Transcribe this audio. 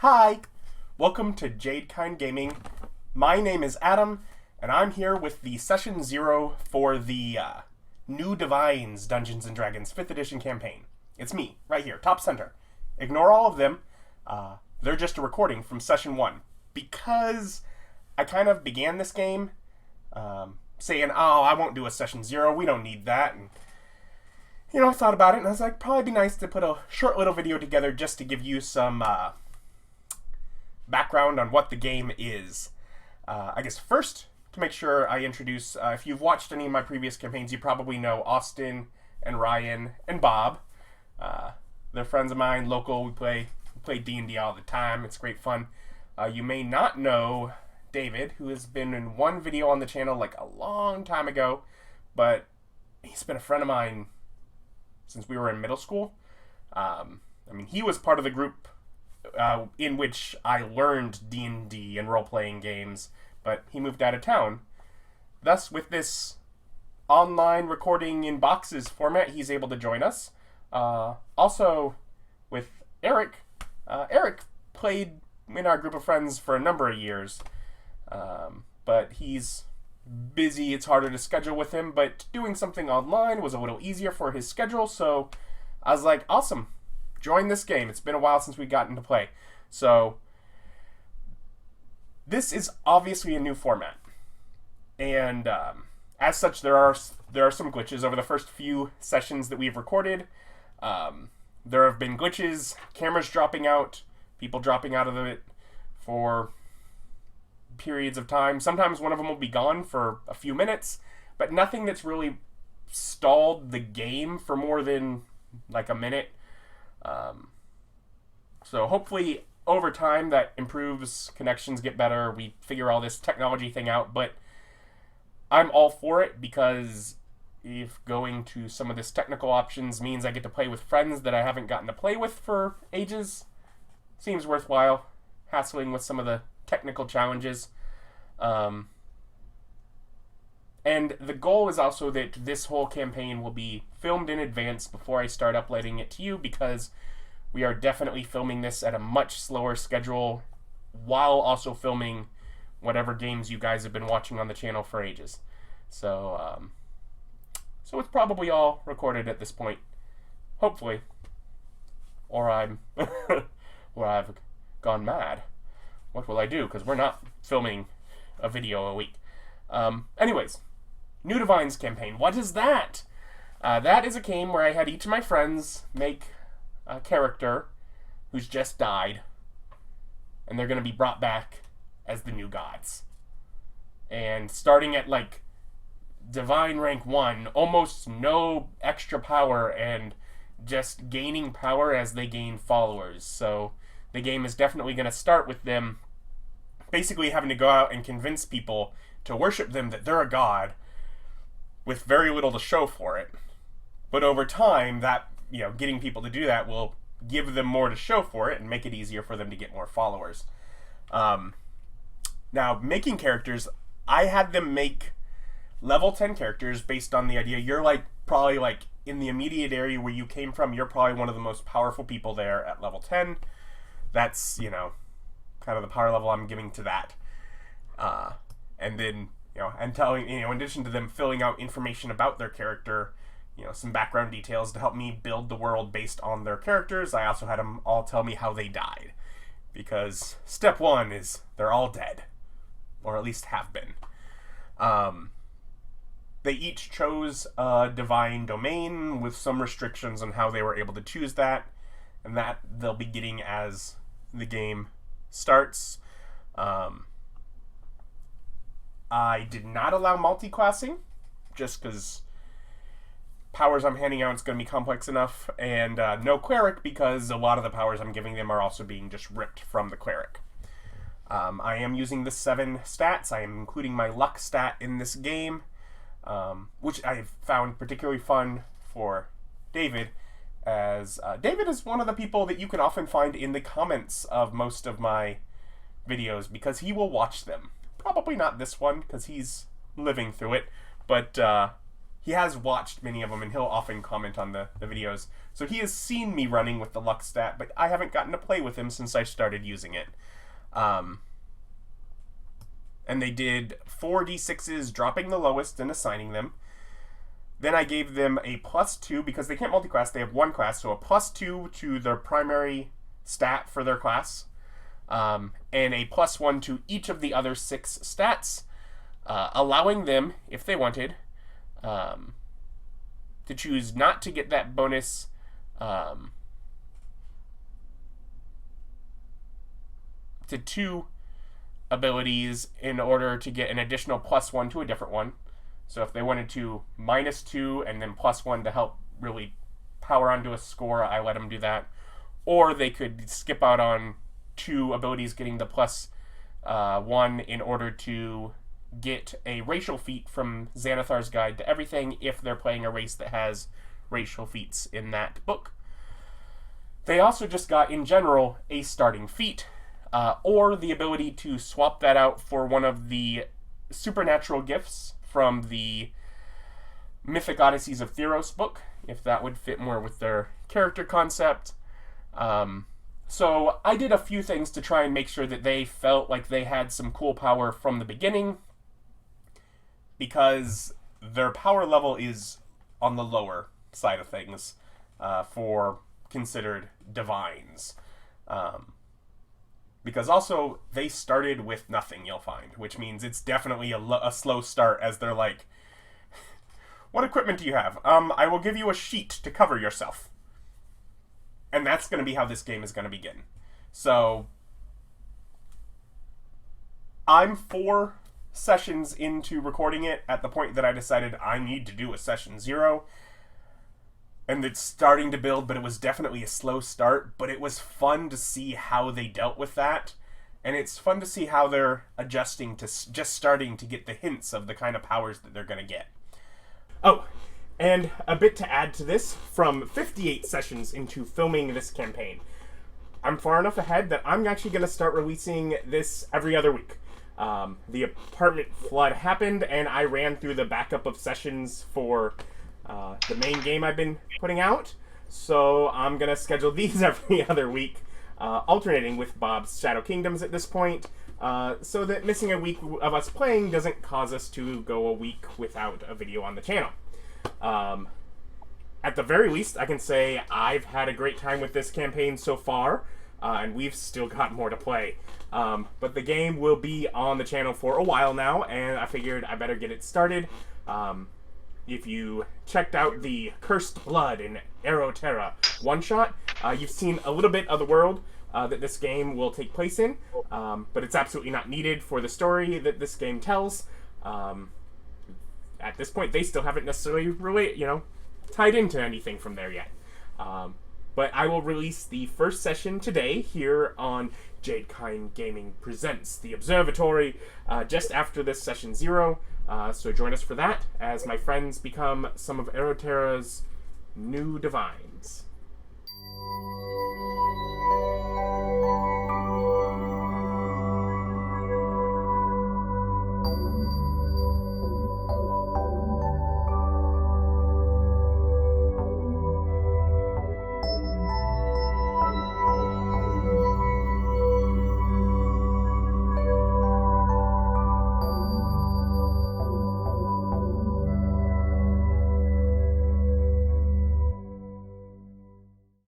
Hi! Welcome to Jadekind Gaming. My name is Adam, and I'm here with the Session 0 for the New Divines Dungeons & Dragons 5th Edition campaign. It's me, right here, top center. Ignore all of them. They're just a recording from Session 1. Because I kind of began this game saying, oh, I won't do a Session 0, we don't need that, and I thought about it, and I was like, probably be nice to put a short little video together just to give you some background on what the game is. I guess first, to make sure I introduce, if you've watched any of my previous campaigns, you probably know Austin and Ryan and Bob. They're friends of mine, local. We play D&D all the time. It's great fun. You may not know David, who has been in one video on the channel like a long time ago, but he's been a friend of mine since we were in middle school. He was part of the group in which I learned D&D and role-playing games, but he moved out of town. Thus, with this online recording in boxes format, he's able to join us. Also, with Eric, Eric played in our group of friends for a number of years, but he's busy. It's harder to schedule with him, but doing something online was a little easier for his schedule, so I was like, awesome, join this game. It's been a while since we got into play. So this is obviously a new format, and as such, there are some glitches over the first few sessions that we've recorded. There have been glitches, cameras dropping out, people dropping out of it for periods of time. Sometimes one of them will be gone for a few minutes, but nothing that's really stalled the game for more than like a minute. So hopefully over time that improves, connections get better, we figure all this technology thing out, but I'm all for it because if going to some of this technical options means I get to play with friends that I haven't gotten to play with for ages, seems worthwhile hassling with some of the technical challenges. And the goal is also that this whole campaign will be filmed in advance before I start uploading it to you, because we are definitely filming this at a much slower schedule while also filming whatever games you guys have been watching on the channel for ages. So it's probably all recorded at this point, hopefully, or I've gone mad. What will I do? Because we're not filming a video a week. Anyways, New Divines campaign. What is that? That is a game where I had each of my friends make a character who's just died, and they're going to be brought back as the new gods. And starting at like Divine rank 1, almost no extra power, and just gaining power as they gain followers. So the game is definitely going to start with them basically having to go out and convince people to worship them, that they're a god, with very little to show for it. But over time, that, getting people to do that will give them more to show for it and make it easier for them to get more followers. Now, making characters, I had them make level 10 characters based on the idea you're probably in the immediate area where you came from, you're probably one of the most powerful people there at level 10. That's, kind of the power level I'm giving to that. And then, and telling, in addition to them filling out information about their character, some background details to help me build the world based on their characters, I also had them all tell me how they died. Because step 1 is they're all dead. Or at least have been. They each chose a divine domain with some restrictions on how they were able to choose that. And that they'll be getting as the game starts. I did not allow multi-classing, just because powers I'm handing out is going to be complex enough, and no cleric, because a lot of the powers I'm giving them are also being just ripped from the cleric. I am using the 7 stats. I am including my luck stat in this game, which I have found particularly fun for David, as David is one of the people that you can often find in the comments of most of my videos, because he will watch them. Probably not this one, because he's living through it, but he has watched many of them, and he'll often comment on the videos. So he has seen me running with the luck stat, but I haven't gotten to play with him since I started using it. And they did 4d6s, dropping the lowest and assigning them. Then I gave them a +2, because they can't multi-class, they have one class, so a +2 to their primary stat for their class, and a +1 to each of the other 6 stats, allowing them, if they wanted, to choose not to get that bonus to 2 abilities in order to get an additional +1 to a different one. So if they wanted to -2 and then +1 to help really power onto a score, I let them do that. Or they could skip out on 2 abilities getting the +1 in order to get a racial feat from Xanathar's Guide to Everything if they're playing a race that has racial feats in that book. They also just got, in general, a starting feat, or the ability to swap that out for one of the supernatural gifts from the Mythic Odysseys of Theros book, if that would fit more with their character concept. So I did a few things to try and make sure that they felt like they had some cool power from the beginning, because their power level is on the lower side of things for considered divines. Because also, they started with nothing, you'll find, which means it's definitely a slow start, as they're like, what equipment do you have? I will give you a sheet to cover yourself. And that's going to be how this game is going to begin. So, I'm 4 sessions into recording it at the point that I decided I need to do a session 0. And it's starting to build, but it was definitely a slow start. But it was fun to see how they dealt with that. And it's fun to see how they're adjusting to just starting to get the hints of the kind of powers that they're going to get. Oh, and a bit to add to this, from 58 sessions into filming this campaign, I'm far enough ahead that I'm actually going to start releasing this every other week. The apartment flood happened, and I ran through the backup of sessions for the main game I've been putting out, so I'm going to schedule these every other week, alternating with Bob's Shadow Kingdoms at this point, so that missing a week of us playing doesn't cause us to go a week without a video on the channel. At the very least, I can say I've had a great time with this campaign so far, and we've still got more to play. But the game will be on the channel for a while now, and I figured I better get it started. If you checked out the Cursed Blood in Aeroterra one-shot, you've seen a little bit of the world that this game will take place in, but it's absolutely not needed for the story that this game tells. At this point, they still haven't necessarily tied into anything from there yet. But I will release the first session today here on Jadekine Gaming Presents The Observatory, just after this session 0. So join us for that as my friends become some of Aeroterra's new divines.